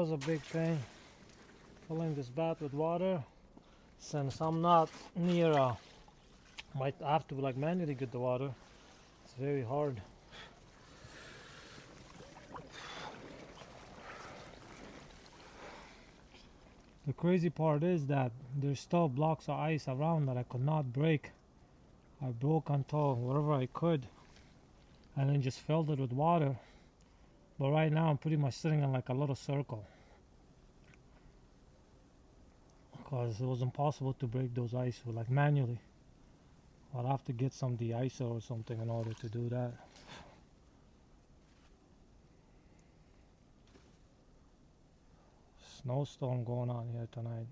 was a big pain filling this bath with water, since I'm not near might have to like manually get the water. It's very hard. The crazy part is that there's still blocks of ice around that I could not break. I broke until whatever I could and then just filled it with water. But right now I'm pretty much sitting in like a little circle because it was impossible to break those ice with like manually. I'd have to get some de-icer or something in order to do that. Snowstorm going on here tonight.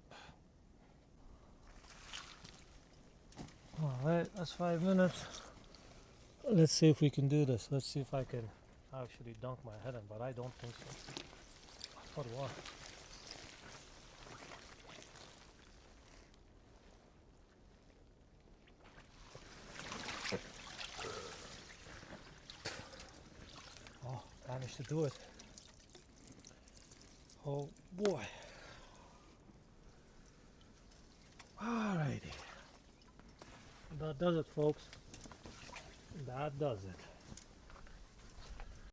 Alright, that's 5 minutes. Let's see if we can do this. Let's see if I can actually dunk my head in, but I don't think so. What water? Oh, managed to do it. Oh boy. Alrighty. That does it, folks. That does it.